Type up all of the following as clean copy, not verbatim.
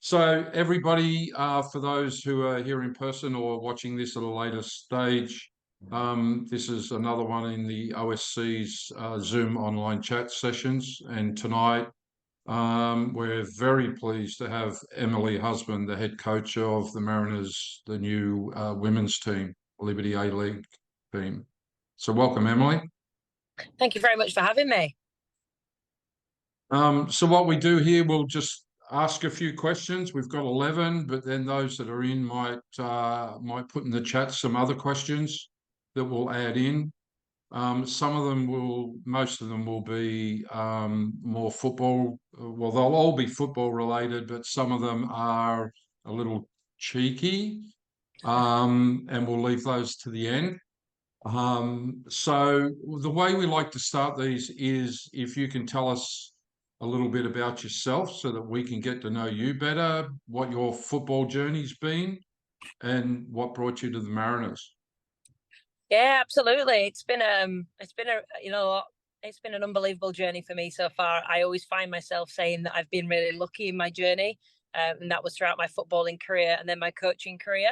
So everybody, for those who are here in person or watching this at a later stage, this is another one in the OSC's Zoom online chat sessions. And tonight, we're very pleased to have Emily Husband, the head coach of the Mariners, the new women's team, Liberty A-League team. So welcome, Emily. Thank you very much for having me. So what we do here, we'll just ask a few questions. We've got 11, but then those that are in might put in the chat some other questions that we'll add in. Most of them will be more football. Well, they'll all be football related, but some of them are a little cheeky, and we'll leave those to the end. So the way we like to start these is if you can tell us a little bit about yourself so that we can get to know you better, what your football journey's been, and what brought you to the Mariners. Yeah, absolutely. It's been an unbelievable journey for me so far. I always find myself saying that I've been really lucky in my journey, and that was throughout my footballing career and then my coaching career.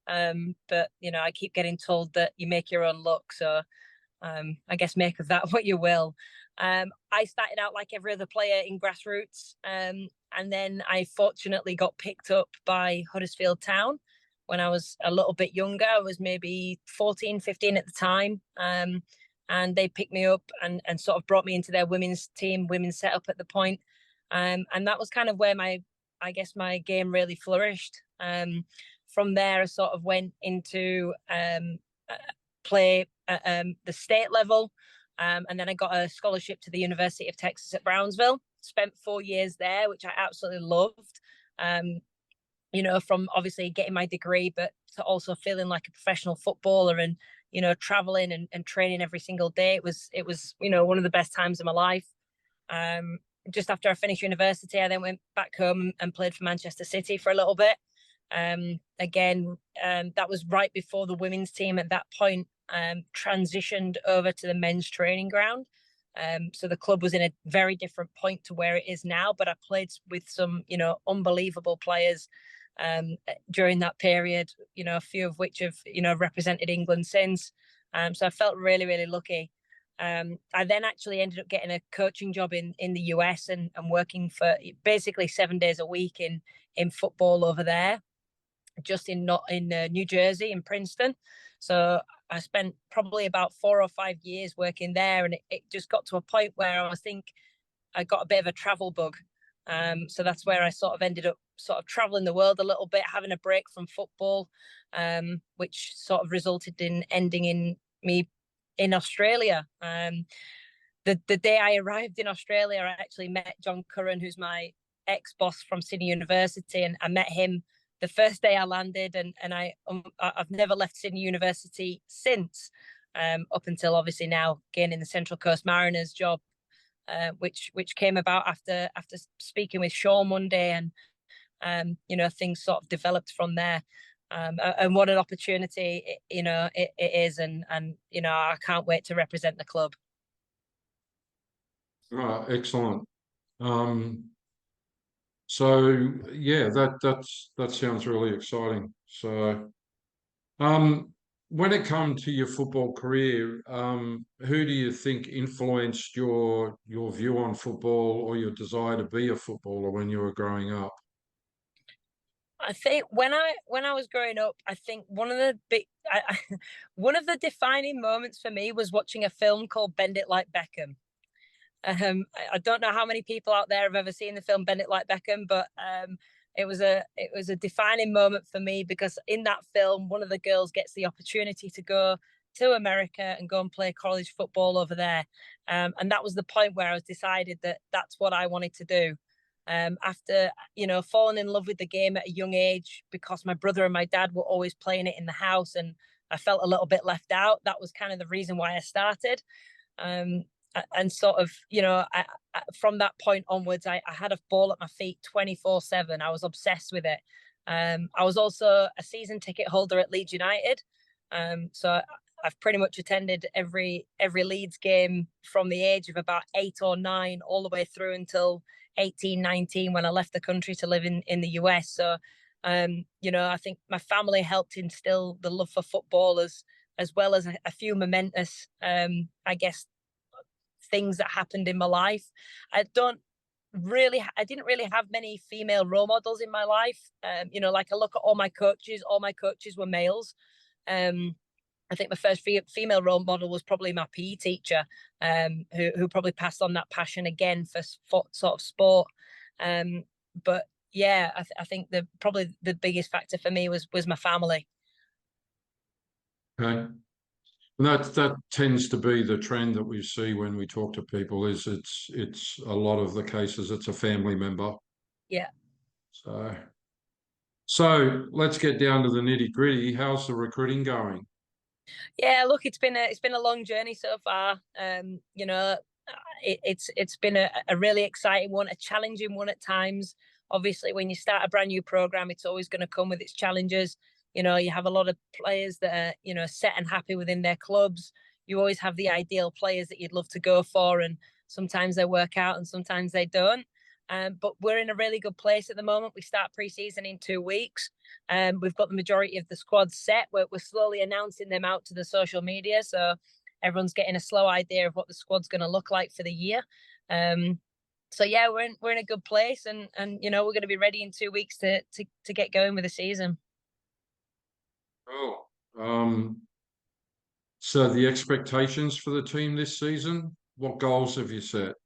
But I keep getting told that you make your own luck. So I guess make of that what you will. I started out like every other player in grassroots, and then I fortunately got picked up by Huddersfield Town when I was a little bit younger. I was maybe 14, 15 at the time. And they picked me up and sort of brought me into their women's team, women's setup at the point. And that was kind of where I guess my game really flourished. From there, I sort of went into play at the state level. And then I got a scholarship to the University of Texas at Brownsville. Spent 4 years there, which I absolutely loved. From obviously getting my degree, but to also feeling like a professional footballer and, traveling and training every single day. It was, one of the best times of my life. Just after I finished university, I then went back home and played for Manchester City for a little bit. That was right before the women's team at that point transitioned over to the men's training ground. So the club was in a very different point to where it is now, but I played with some, unbelievable players during that period, a few of which have, represented England since. So I felt really, really lucky. I then actually ended up getting a coaching job in the US and working for basically 7 days a week in football over there, just in New Jersey, in Princeton. So I spent probably about 4 or 5 years working there, and it just got to a point where I got a bit of a travel bug. So that's where I sort of ended up sort of traveling the world a little bit, having a break from football, which sort of resulted in ending in me in Australia. The day I arrived in Australia, I actually met John Curran, who's my ex-boss from Sydney University, and I met him the first day I landed, and I've never left Sydney University since, up until obviously now gaining the Central Coast Mariners job, which came about after speaking with Sean one day, and things sort of developed from there. And what an opportunity it is, and I can't wait to represent the club. Excellent. So yeah, that sounds really exciting. So, when it comes to your football career, who do you think influenced your view on football or your desire to be a footballer when you were growing up? I think when I was growing up, I think one of one of the defining moments for me was watching a film called Bend It Like Beckham. I don't know how many people out there have ever seen the film Bend It Like Beckham, but it was a defining moment for me, because in that film, one of the girls gets the opportunity to go to America and go and play college football over there, and that was the point where I was decided that that's what I wanted to do. After falling in love with the game at a young age, because my brother and my dad were always playing it in the house, and I felt a little bit left out. That was kind of the reason why I started. And sort of, from that point onwards, I had a ball at my feet 24/7. I was obsessed with it. I was also a season ticket holder at Leeds United. So I've pretty much attended every Leeds game from the age of about 8 or 9 all the way through until 18, 19 when I left the country to live in the US. So I think my family helped instill the love for football as well as a few momentous I guess things that happened in my life. I didn't really have many female role models in my life. Like I look at all my coaches were males. I think my first female role model was probably my PE teacher, who probably passed on that passion again for sort of sport. But yeah, I think probably the biggest factor for me was my family. Okay. And that tends to be the trend that we see when we talk to people. Is it's a lot of the cases it's a family member. Yeah. So let's get down to the nitty gritty. How's the recruiting going? Yeah, look, it's been a long journey so far. It's been a really exciting one, a challenging one at times. Obviously, when you start a brand new program, it's always going to come with its challenges. You have a lot of players that are set and happy within their clubs. You always have the ideal players that you'd love to go for, and sometimes they work out and sometimes they don't. But we're in a really good place at the moment. We start pre-season in 2 weeks. We've got the majority of the squad set. We're slowly announcing them out to the social media, so everyone's getting a slow idea of what the squad's going to look like for the year. So yeah, we're in a good place, and we're going to be ready in 2 weeks to get going with the season. Oh, so the expectations for the team this season, what goals have you set?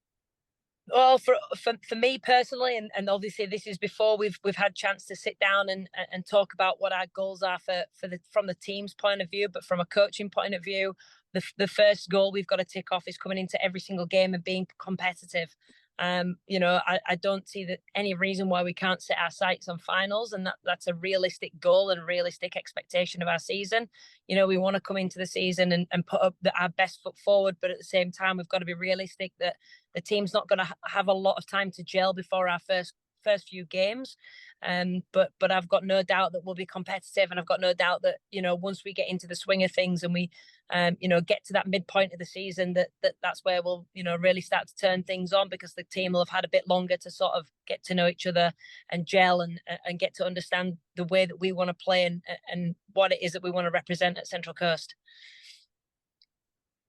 Well, for me personally, and obviously this is before we've had chance to sit down and talk about what our goals are from the team's point of view, but from a coaching point of view, the first goal we've got to tick off is coming into every single game and being competitive. I don't see that any reason why we can't set our sights on finals, and that's a realistic goal and a realistic expectation of our season. We want to come into the season and put up our best foot forward, but at the same time, we've got to be realistic that the team's not going to have a lot of time to gel before our first few games. But I've got no doubt that we'll be competitive, and I've got no doubt that once we get into the swing of things and we get to that midpoint of the season, that's where we'll really start to turn things on, because the team will have had a bit longer to sort of get to know each other and gel and get to understand the way that we want to play and what it is that we want to represent at Central Coast.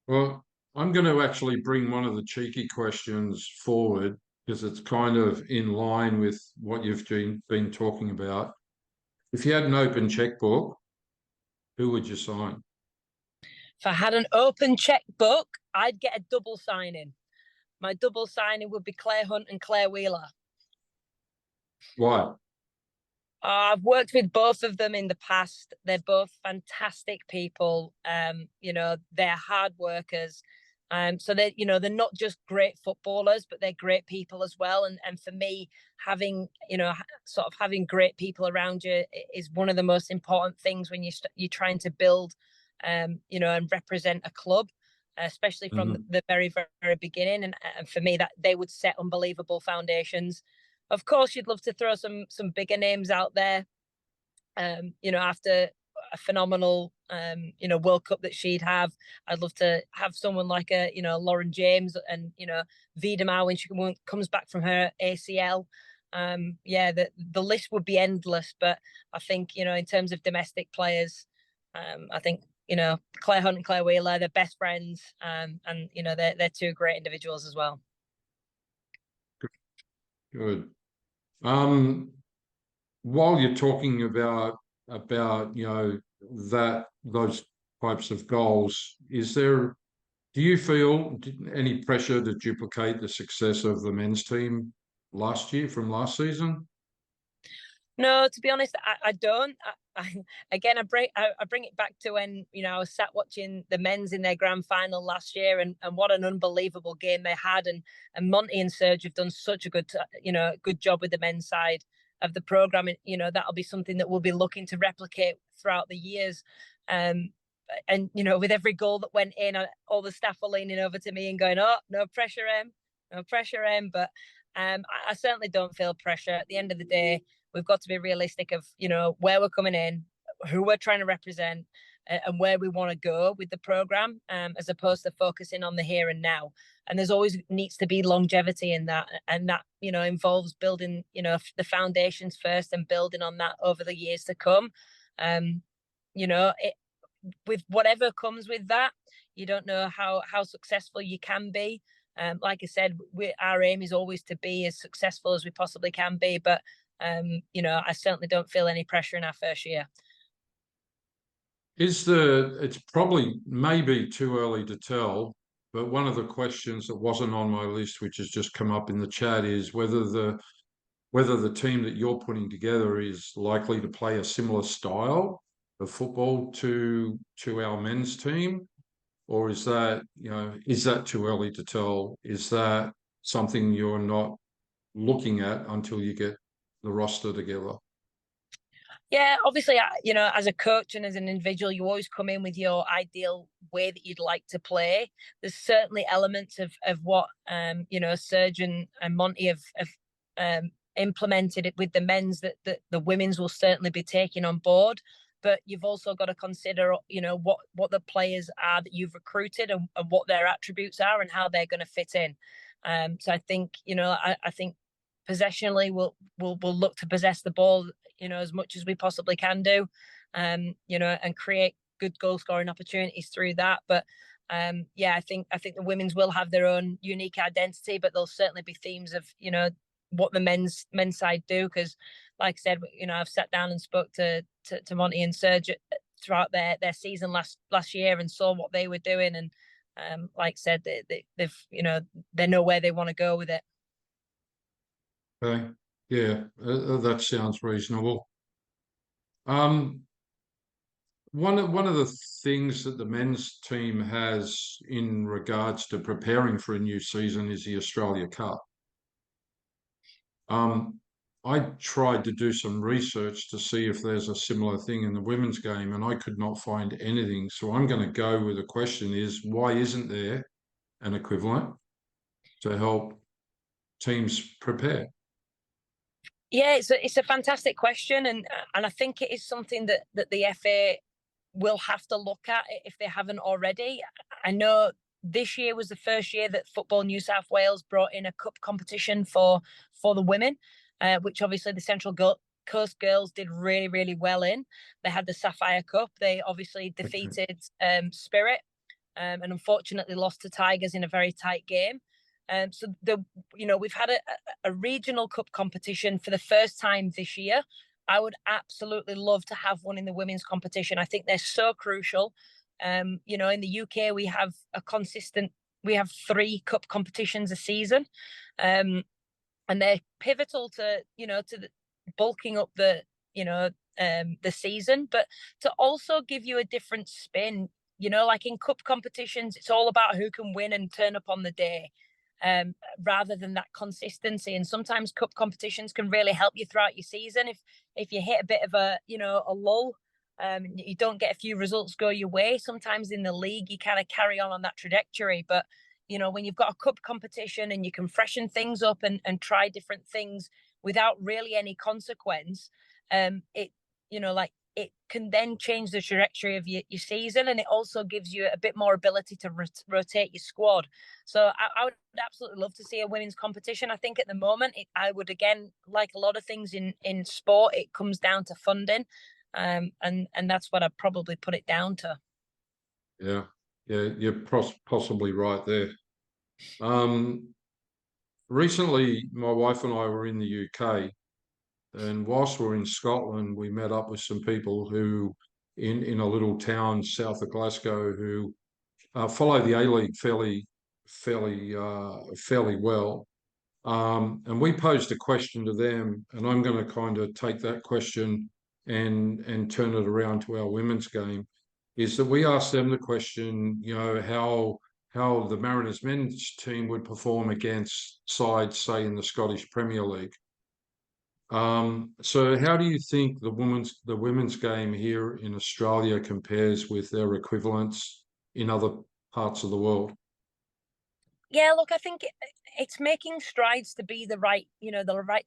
Well, I'm going to actually bring one of the cheeky questions forward because it's kind of in line with what you've been talking about. If you had an open checkbook, who would you sign? If I had an open checkbook, I'd get a double signing. My double signing would be Claire Hunt and Claire Wheeler. Why? I've worked with both of them in the past. They're both fantastic people. They're hard workers. So they're not just great footballers, but they're great people as well. And for me, having great people around you is one of the most important things when you're trying to build, and represent a club, especially from the very, very beginning. And for me, that they would set unbelievable foundations. Of course, you'd love to throw some bigger names out there, after a phenomenal, World Cup that she'd have. I'd love to have someone like Lauren James and, Wiedemar when she comes back from her ACL. The list would be endless, but I think, in terms of domestic players, I think, Claire Hunt and Claire Wheeler, they're best friends, and, they're two great individuals as well. Good. While you're talking about those types of goals, do you feel any pressure to duplicate the success of the men's team from last season? No, to be honest, I don't. Again, I bring it back to when I was sat watching the men's in their grand final last year, and what an unbelievable game they had, and Monty and Serge have done such a good job with the men's side of the program. That'll be something that we'll be looking to replicate throughout the years. And with every goal that went in, all the staff were leaning over to me and going, "Oh, no pressure, Em, no pressure, Em." But I certainly don't feel pressure. At the end of the day, we've got to be realistic of where we're coming in, who we're trying to represent, and where we want to go with the program, as opposed to focusing on the here and now. And there's always needs to be longevity in that, and that involves building the foundations first and building on that over the years to come. It, with whatever comes with that, you don't know how successful you can be. Like I said, our aim is always to be as successful as we possibly can be, but I certainly don't feel any pressure in our first year. It's probably maybe too early to tell, but one of the questions that wasn't on my list, which has just come up in the chat, is whether the team that you're putting together is likely to play a similar style of football to our men's team, or is that too early to tell? Is that something you're not looking at until you get the roster together? Yeah, obviously, as a coach and as an individual, you always come in with your ideal way that you'd like to play. There's certainly elements of what Serge and Monty have implemented it with the men's that the women's will certainly be taking on board. But you've also got to consider, what the players are that you've recruited, and what their attributes are, and how they're going to fit in. So I think, I think possessionally we'll look to possess the ball, as much as we possibly can do, and create good goal scoring opportunities through that. But I think the women's will have their own unique identity, but there'll certainly be themes of what the men's side do, because like I said, I've sat down and spoke to Monty and Serge throughout their season last year and saw what they were doing, and like I said, they know where they want to go with it. Okay. Yeah, that sounds reasonable. One of the things that the men's team has in regards to preparing for a new season is the Australia Cup. I tried to do some research to see if there's a similar thing in the women's game, and I could not find anything. So I'm going to go with the question is, why isn't there an equivalent to help teams prepare? Yeah, it's a fantastic question, and I think it is something that the FA will have to look at if they haven't already. I know this year was the first year that Football New South Wales brought in a cup competition for the women, which obviously the Central Coast girls did really, really well in. They had the Sapphire Cup. They obviously defeated Spirit, and unfortunately lost to Tigers in a very tight game. So we've had a regional cup competition for the first time this year. I would absolutely love to have one in the women's competition. I think they're so crucial. In the UK, we have we have 3 cup competitions a season, and they're pivotal to the bulking up the season, but to also give you a different spin. Like in cup competitions, it's all about who can win and turn up on the day, rather than that consistency. And sometimes cup competitions can really help you throughout your season. If you hit a bit of a lull, you don't get a few results go your way. Sometimes in the league, you kind of carry on that trajectory. But when you've got a cup competition and you can freshen things up and try different things without really any consequence, it can then change the trajectory of your season, and it also gives you a bit more ability to rotate your squad. So I would absolutely love to see a women's competition. I think at the moment, I would, again, like a lot of things in sport, it comes down to funding, and that's what I'd probably put it down to. Yeah, you're possibly right there. Recently, my wife and I were in the UK, and whilst we're in Scotland, we met up with some people who, in a little town south of Glasgow, who follow the A-League fairly well. And we posed a question to them, and I'm going to kind of take that question and turn it around to our women's game. Is that we asked them the question, how the Mariners men's team would perform against sides, say, in the Scottish Premier League. So how do you think the women's game here in Australia compares with their equivalents in other parts of the world? Yeah, look, I think it's making strides to be the right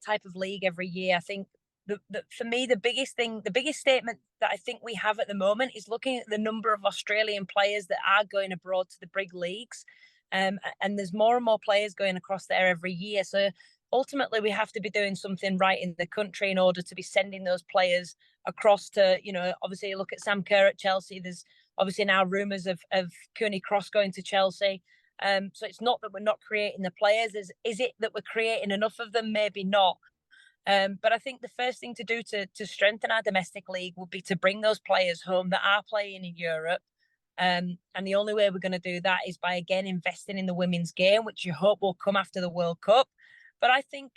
type of league every year. I think for me, the biggest thing, the biggest statement that I think we have at the moment is looking at the number of Australian players that are going abroad to the big leagues. And there's more and more players going across there every year. So ultimately, we have to be doing something right in the country in order to be sending those players across to, obviously look at Sam Kerr at Chelsea. There's obviously now rumours of Cooney Cross going to Chelsea. So it's not that we're not creating the players. Is it that we're creating enough of them? Maybe not. But I think the first thing to do to strengthen our domestic league would be to bring those players home that are playing in Europe. And the only way we're going to do that is by, again, investing in the women's game, which you hope will come after the World Cup. But I think,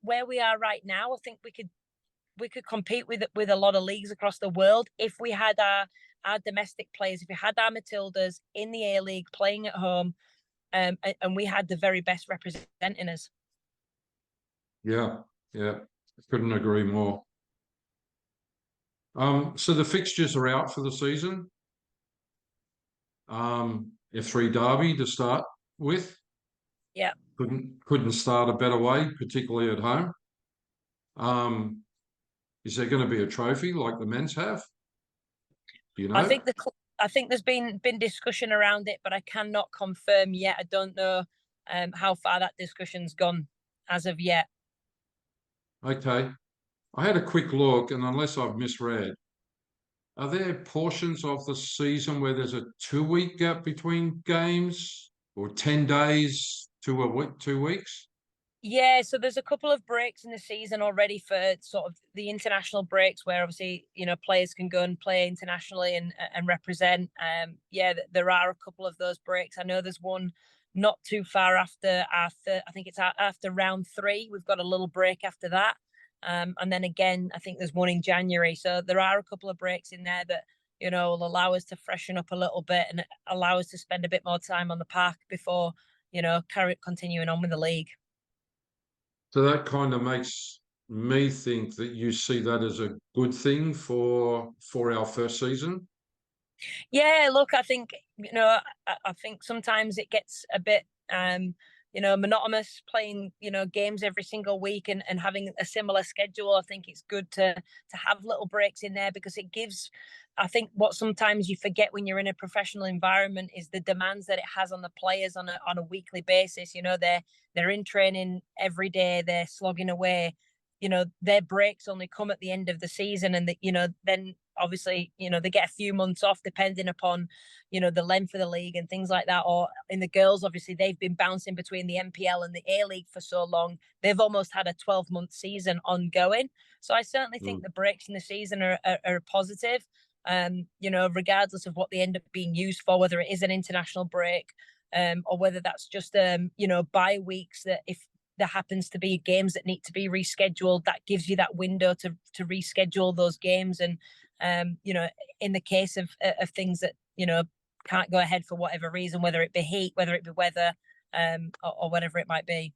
where we are right now, I think we could compete with a lot of leagues across the world if we had our domestic players, if we had our Matildas in the A-League playing at home, and we had the very best representing us. Yeah, I couldn't agree more. So the fixtures are out for the season. F3 Derby to start with. Yeah. Couldn't start a better way, particularly at home. Is there going to be a trophy like the men's have? Do you know? I think there's been discussion around it, but I cannot confirm yet. I don't know how far that discussion's gone as of yet. Okay. I had a quick look, and unless I've misread, are there portions of the season where there's a 2-week gap between games, or 10 days to a week, 2 weeks? Yeah, so there's a couple of breaks in the season already for sort of the international breaks where obviously, players can go and play internationally and represent. There are a couple of those breaks. I know there's one not too far after I think it's after round 3. We've got a little break after that. And then again, I think there's one in January. So there are a couple of breaks in there that, will allow us to freshen up a little bit and allow us to spend a bit more time on the park before, continuing on with the league. So that kind of makes me think that you see that as a good thing for our first season. Yeah, look, I think I think sometimes it gets a bit monotonous playing games every single week and having a similar schedule. I think it's good to have little breaks in there because it gives. I think what sometimes you forget when you're in a professional environment is the demands that it has on the players on a weekly basis. They're in training every day. They're slogging away. Their breaks only come at the end of the season, and then obviously they get a few months off depending upon the length of the league and things like that. Or in the girls, obviously they've been bouncing between the NPL and the A-League for so long, they've almost had a 12-month season ongoing. So I certainly think the breaks in the season are positive. Regardless of what they end up being used for, whether it is an international break or whether that's just bye weeks, that if there happens to be games that need to be rescheduled, that gives you that window to reschedule those games. And in the case of things that can't go ahead for whatever reason, whether it be heat, whether it be weather, or whatever it might be.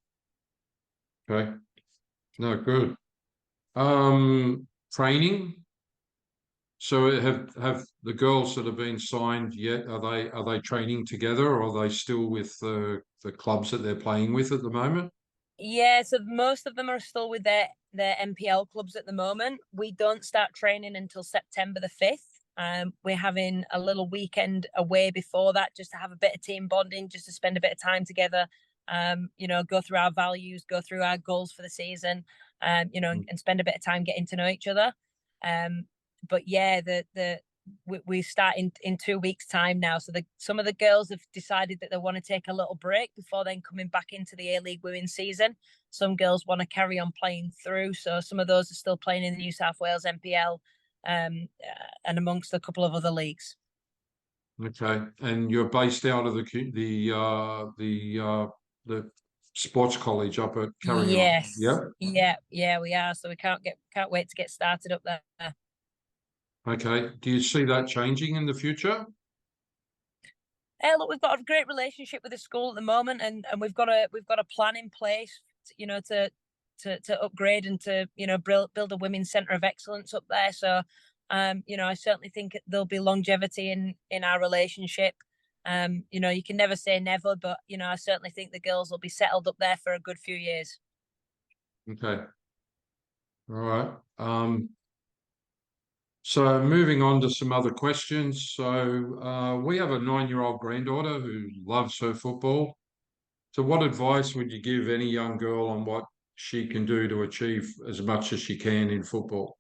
Okay. No, good. Training. So have the girls that have been signed yet? Are they training together, or are they still with the clubs that they're playing with at the moment? Yeah, so most of them are still with their NPL clubs at the moment. We don't start training until September the 5th. We're having a little weekend away before that just to have a bit of team bonding, just to spend a bit of time together, go through our values, go through our goals for the season, and spend a bit of time getting to know each other. But yeah, we start in 2 weeks' time now. So some of the girls have decided that they want to take a little break before then coming back into the A-League women's season. Some girls want to carry on playing through. So some of those are still playing in the New South Wales NPL and amongst a couple of other leagues. Okay, and you're based out of the sports college up at Carrying On. Yes. Yeah, we are. So we can't wait to get started up there. Okay. Do you see that changing in the future? Look, we've got a great relationship with the school at the moment, and we've got a plan in place, to upgrade and to build a women's centre of excellence up there. So, I certainly think there'll be longevity in our relationship. You can never say never, but I certainly think the girls will be settled up there for a good few years. Okay. All right. So moving on to some other questions. So we have a 9-year-old granddaughter who loves her football. So what advice would you give any young girl on what she can do to achieve as much as she can in football?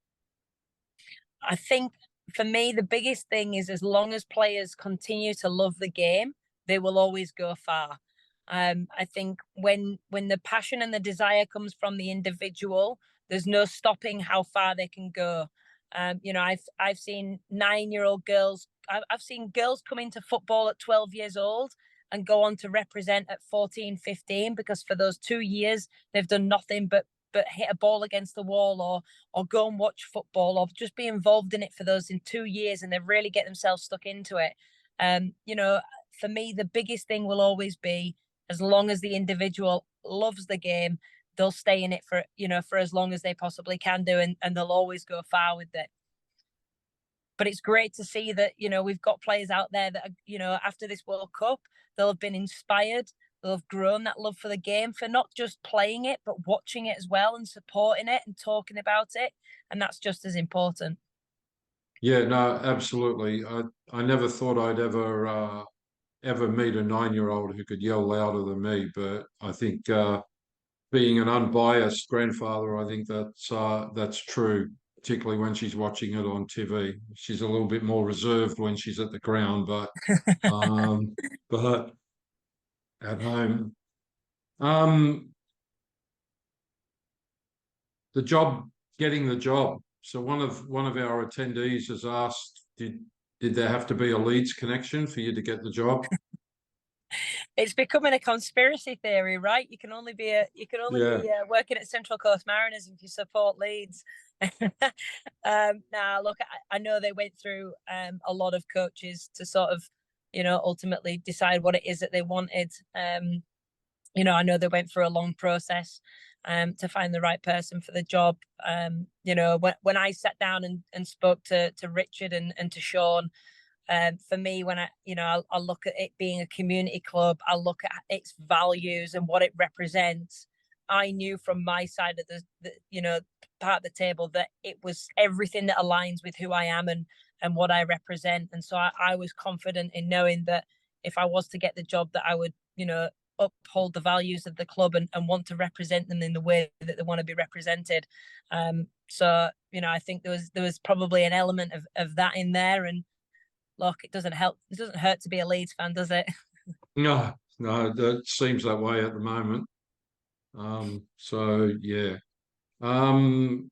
I think for me, the biggest thing is as long as players continue to love the game, they will always go far. I think when the passion and the desire comes from the individual, there's no stopping how far they can go. I've seen 9-year-old girls. I've seen girls come into football at 12 years old and go on to represent at 14, 15 because for those 2 years they've done nothing but hit a ball against the wall or go and watch football or just be involved in it for those in 2 years and they really get themselves stuck into it. For me, the biggest thing will always be as long as the individual loves the game, they'll stay in it for as long as they possibly can do, and they'll always go far with it. But it's great to see that we've got players out there that after this World Cup, they'll have been inspired, they'll have grown that love for the game for not just playing it but watching it as well and supporting it and talking about it, and that's just as important. Yeah, no, absolutely. I never thought I'd ever meet a 9-year-old who could yell louder than me, but I think being an unbiased grandfather, I think that's true, particularly when she's watching it on TV. She's a little bit more reserved when she's at the ground, um, but at home. Um, the job, getting the job. So one of our attendees has asked, did there have to be a Leeds connection for you to get the job? It's becoming a conspiracy theory, right? You can only be working at Central Coast Mariners if you support Leeds. Now, look, I know they went through a lot of coaches to sort of, ultimately decide what it is that they wanted. I know they went through a long process to find the right person for the job. When I sat down and spoke to Richard and to Sean, for me, when I look at it being a community club, I look at its values and what it represents. I knew from my side of the part of the table that it was everything that aligns with who I am and what I represent. And so I was confident in knowing that if I was to get the job, that I would, uphold the values of the club and want to represent them in the way that they want to be represented. So I think there was probably an element of that in there. And look, it doesn't help. It doesn't hurt to be a Leeds fan, does it? No, no, that seems that way at the moment. So yeah. Um,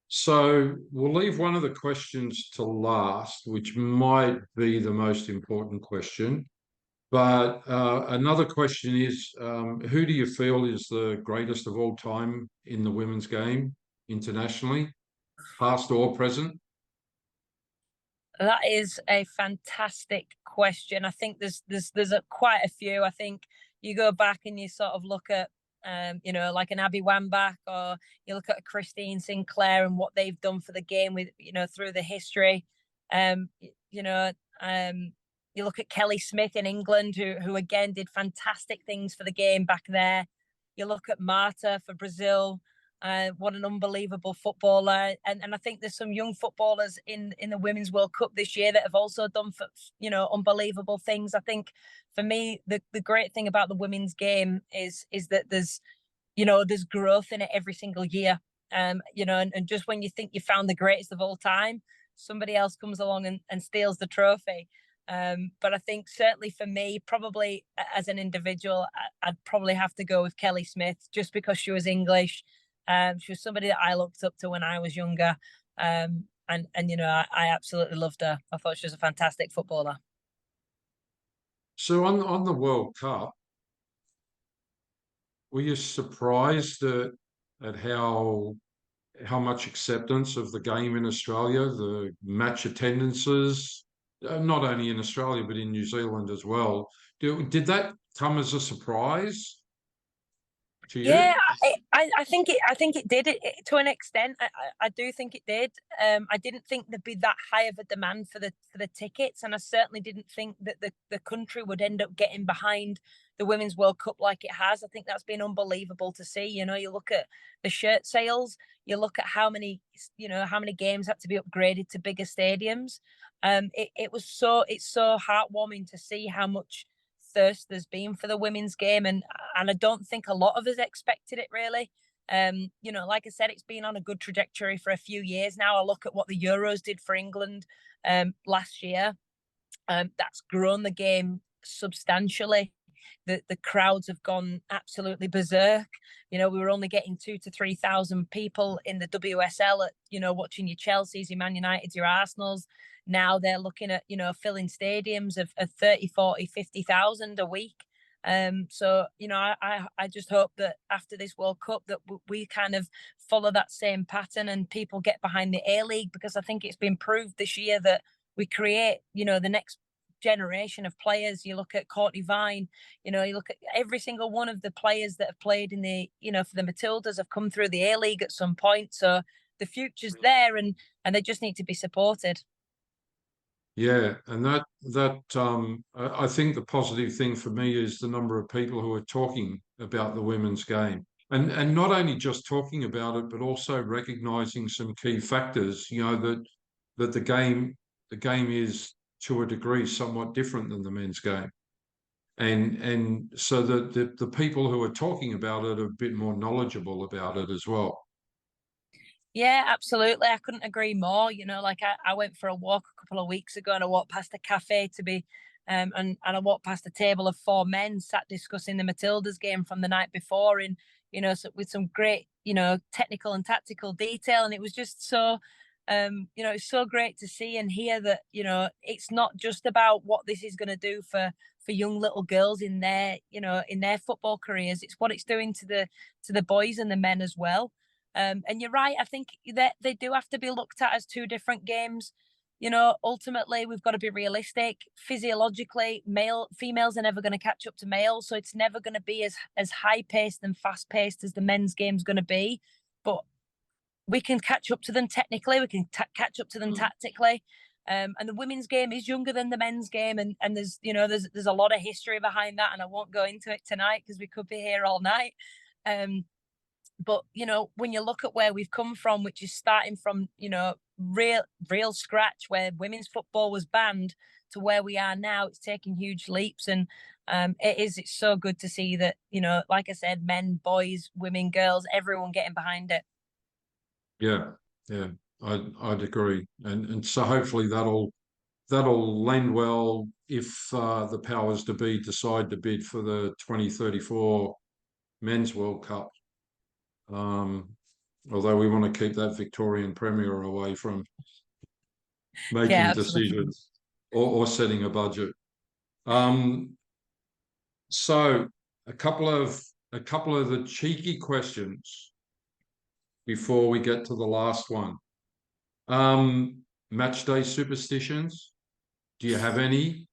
so we'll leave one of the questions to last, which might be the most important question. But another question is, who do you feel is the greatest of all time in the women's game internationally, past or present? That is a fantastic question. I think there's quite a few. I think you go back and you sort of look at like an Abby Wambach, or you look at a Christine Sinclair and what they've done for the game with through the history. Um, you know, you look at Kelly Smith in England, who again did fantastic things for the game back there. You look at Marta for Brazil. What an unbelievable footballer, and I think there's some young footballers in the Women's World Cup this year that have also done unbelievable things. I think for me the great thing about the women's game is that there's growth in it every single year. And just when you think you found the greatest of all time, somebody else comes along and steals the trophy. But I think certainly for me, probably as an individual, I'd probably have to go with Kelly Smith just because she was English. She was somebody that I looked up to when I was younger. And I absolutely loved her. I thought she was a fantastic footballer. So on the World Cup, were you surprised at how much acceptance of the game in Australia, the match attendances, not only in Australia but in New Zealand as well? Did that come as a surprise to Yeah, you? I think it did to an extent. I do think it did. I didn't think there'd be that high of a demand for the tickets, and I certainly didn't think that the country would end up getting behind the Women's World Cup like it has. I think that's been unbelievable to see. You know, you look at the shirt sales, you look at how many games had to be upgraded to bigger stadiums. It's so heartwarming to see how much thirst there's been for the women's game, and I don't think a lot of us expected it really. You know, like I said, it's been on a good trajectory for a few years now. I look at what the Euros did for England last year. That's grown the game substantially. The crowds have gone absolutely berserk. You know, we were only getting 2,000 to 3,000 people in the WSL at, you know, watching your Chelseas, your Man Uniteds, your Arsenals. Now they're looking at, you know, filling stadiums of 30, 40, 50,000 a week. So, you know, I just hope that after this World Cup that we kind of follow that same pattern and people get behind the A-League, because I think it's been proved this year that we create, you know, the next generation of players. You look at Courtney Vine, you know, you look at every single one of the players that have played in the, you know, for the Matildas have come through the A-League at some point. So the future's there, and they just need to be supported. Yeah, and I think the positive thing for me is the number of people who are talking about the women's game, and not only just talking about it, but also recognizing some key factors. You know, that the game is to a degree somewhat different than the men's game, and so that the people who are talking about it are a bit more knowledgeable about it as well. Yeah, absolutely. I couldn't agree more. You know, like I went for a walk a couple of weeks ago, and I walked past a cafe to be, and I walked past a table of four men sat discussing the Matildas game from the night before, and you know, so with some great, you know, technical and tactical detail, and it was just so, you know, it's so great to see and hear that, you know, it's not just about what this is going to do for young little girls in their, you know, in their football careers. It's what it's doing to the boys and the men as well. And you're right. I think that they do have to be looked at as two different games. You know, ultimately, we've got to be realistic. Physiologically, females are never going to catch up to males, so it's never going to be as high paced and fast paced as the men's game's going to be. But we can catch up to them technically. We can catch up to them tactically. And the women's game is younger than the men's game, and there's, you know, there's a lot of history behind that, and I won't go into it tonight because we could be here all night. But, you know, when you look at where we've come from, which is starting from, you know, real scratch, where women's football was banned, to where we are now, it's taking huge leaps. And it's so good to see that, you know, like I said, men, boys, women, girls, everyone getting behind it. Yeah, yeah, I'd agree, and so hopefully that'll lend well if the powers to be decide to bid for the 2034 Men's World Cup. Although we want to keep that Victorian Premier away from Yeah, making absolutely. decisions or setting a budget. So a couple of the cheeky questions before we get to the last one. Match day superstitions. Do you have any?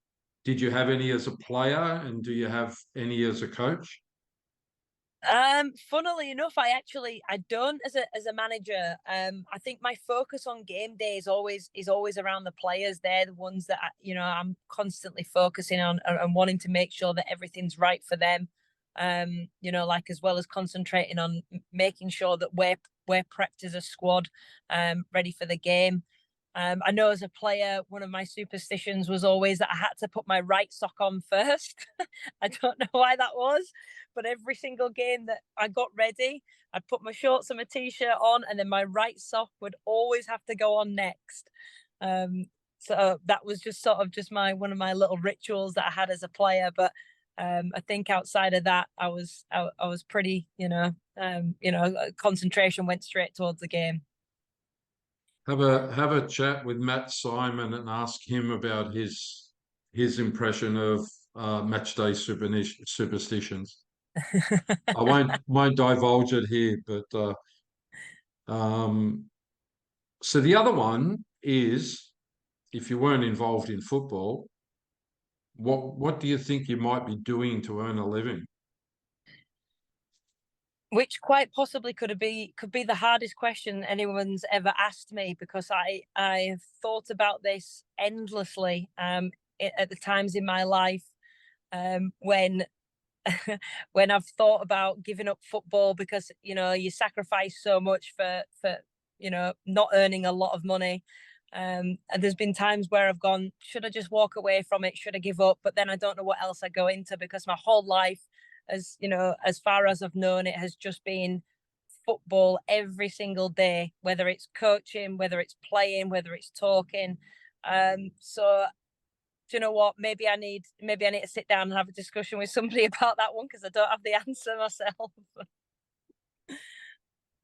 Did you have any as a player, and do you have any as a coach? Funnily enough, I don't as a manager. I think my focus on game day is always around the players. They're the ones that you know, I'm constantly focusing on and wanting to make sure that everything's right for them. You know, like, as well as concentrating on making sure that we're prepped as a squad, ready for the game. I know as a player, one of my superstitions was always that I had to put my right sock on first. I don't know why that was, but every single game that I got ready, I'd put my shorts and my t-shirt on, and then my right sock would always have to go on next. So that was just sort of just one of my little rituals that I had as a player. But I think outside of that, I was pretty, concentration went straight towards the game. Have a chat with Matt Simon and ask him about his impression of match day superstitions. I won't divulge it here, but so the other one is, if you weren't involved in football, what do you think you might be doing to earn a living? Which quite possibly could be the hardest question anyone's ever asked me, because I've thought about this endlessly at the times in my life when when I've thought about giving up football because, you know, you sacrifice so much for you know, not earning a lot of money. And there's been times where I've gone, should I just walk away from it? Should I give up? But then I don't know what else I go into, because my whole life, as you know, as far as I've known it, has just been football every single day, whether it's coaching, whether it's playing, whether it's talking. So do you know what? Maybe I need to sit down and have a discussion with somebody about that one, because I don't have the answer myself.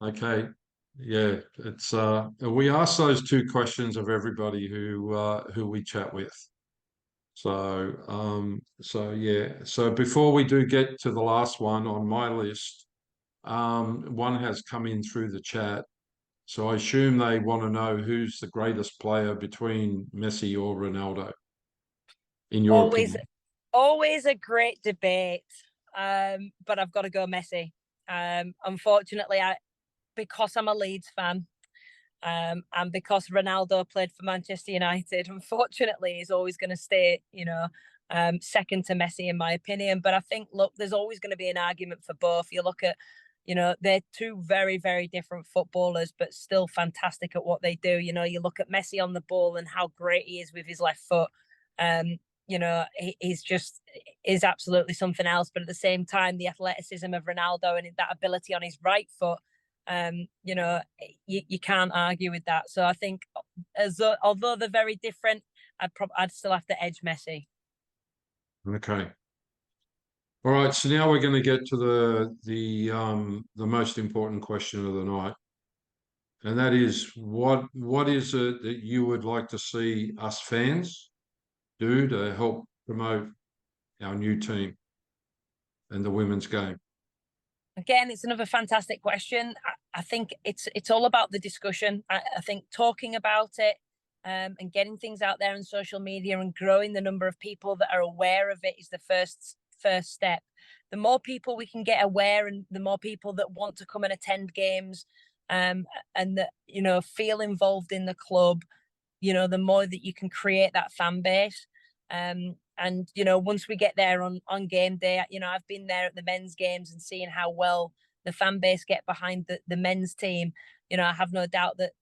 Okay. Yeah, it's we ask those two questions of everybody who we chat with. So yeah. So before we do get to the last one on my list, one has come in through the chat. So I assume they want to know who's the greatest player between Messi or Ronaldo, in your Always, opinion. always a great debate. But I've got to go Messi. Unfortunately, because I'm a Leeds fan, and because Ronaldo played for Manchester United, unfortunately, he's always going to stay, you know, second to Messi in my opinion. But I think, look, there's always going to be an argument for both. You look at, you know, they're two very, very different footballers, but still fantastic at what they do. You know, you look at Messi on the ball and how great he is with his left foot. You know, he's just is absolutely something else. But at the same time, the athleticism of Ronaldo and that ability on his right foot, you know, you can't argue with that. So I think, although they're very different, I'd still have to edge Messi. Okay. All right. So now we're going to get to the most important question of the night, and that is what is it that you would like to see us fans do to help promote our new team and the women's game? Again, it's another fantastic question. I think it's all about the discussion. I think talking about it, and getting things out there on social media and growing the number of people that are aware of it is the first step. The more people we can get aware, and the more people that want to come and attend games, and that, you know, feel involved in the club, you know, the more that you can create that fan base. And you know, once we get there on game day, you know, I've been there at the men's games and seeing how well the fan base get behind the men's team. You know, I have no doubt that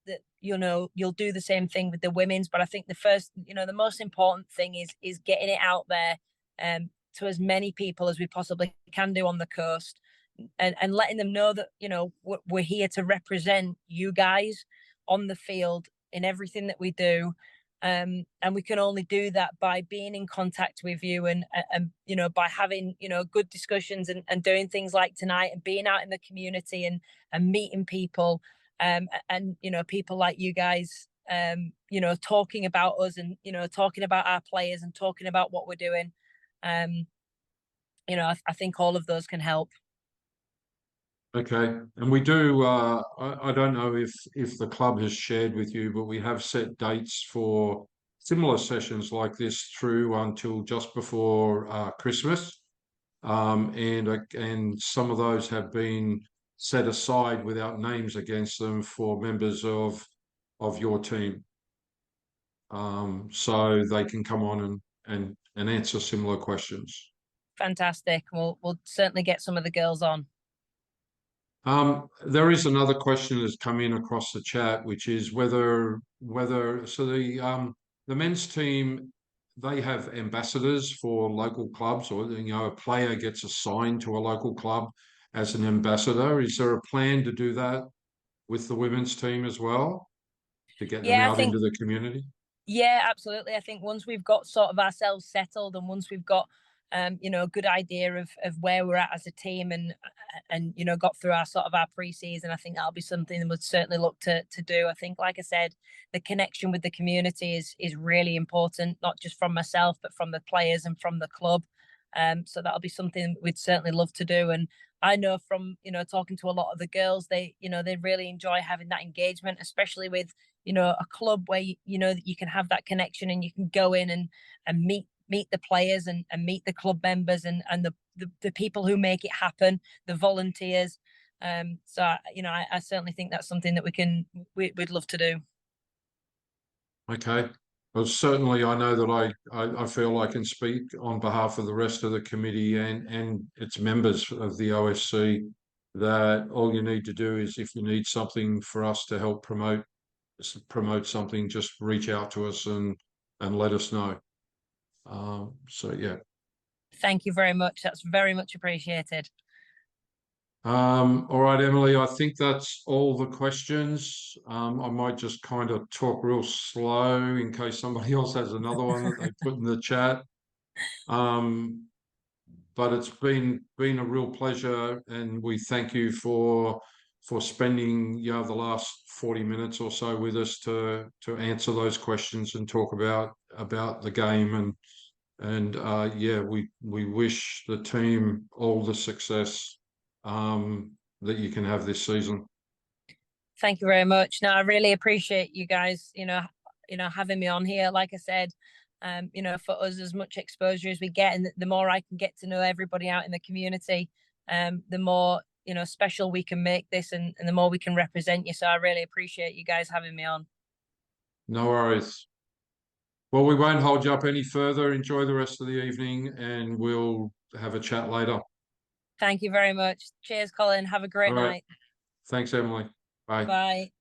you know, you'll do the same thing with the women's. But I think the first, you know, the most important thing is getting it out there, to as many people as we possibly can do on the coast, and letting them know that, you know, we're here to represent you guys on the field in everything that we do. And we can only do that by being in contact with you, and you know, by having, you know, good discussions, and doing things like tonight, and being out in the community, and meeting people, and you know, people like you guys, you know, talking about us, and you know, talking about our players, and talking about what we're doing. You know, I think all of those can help. Okay, and we do. I don't know if the club has shared with you, but we have set dates for similar sessions like this through until just before Christmas, and some of those have been set aside without names against them for members of your team, so they can come on and answer similar questions. Fantastic. We'll certainly get some of the girls on. There is another question that's come in across the chat, which is whether so the men's team, they have ambassadors for local clubs, or you know, a player gets assigned to a local club as an ambassador. Is there a plan to do that with the women's team as well, to get them Yeah, I out think into the community? Yeah, absolutely. I think once we've got sort of ourselves settled, and once we've got, you know, a good idea of where we're at as a team, and you know, got through our sort of our pre-season, I think that'll be something that we'd certainly look to do. I think, like I said, the connection with the community is really important, not just from myself, but from the players and from the club. So that'll be something we'd certainly love to do. And I know from, you know, talking to a lot of the girls, they, you know, they really enjoy having that engagement, especially with, you know, a club where you know that you can have that connection, and you can go in and meet the players, and meet the club members, and the people who make it happen, the volunteers. So you know, I certainly think that's something that we'd love to do. Okay. But certainly, I know that I feel I can speak on behalf of the rest of the committee and its members of the OSC that all you need to do is, if you need something for us to help promote something, just reach out to us and let us know. So yeah. Thank you very much. That's very much appreciated. All right, Emily, I think that's all the questions. I might just kind of talk real slow in case somebody else has another one that they put in the chat. But it's been a real pleasure, and we thank you for spending, you know, the last 40 minutes or so with us to answer those questions and talk about the game. And yeah, we wish the team all the success that you can have this season. Thank you very much. No, I really appreciate you guys, having me on here. Like I said, for us, as much exposure as we get, and the more I can get to know everybody out in the community, the more, special we can make this, and the more we can represent you. So I really appreciate you guys having me on. No worries. Well, we won't hold you up any further. Enjoy the rest of the evening, and we'll have a chat later. Thank you very much. Cheers, Colin. Have a great All right. night. Thanks, Emily. Bye. Bye.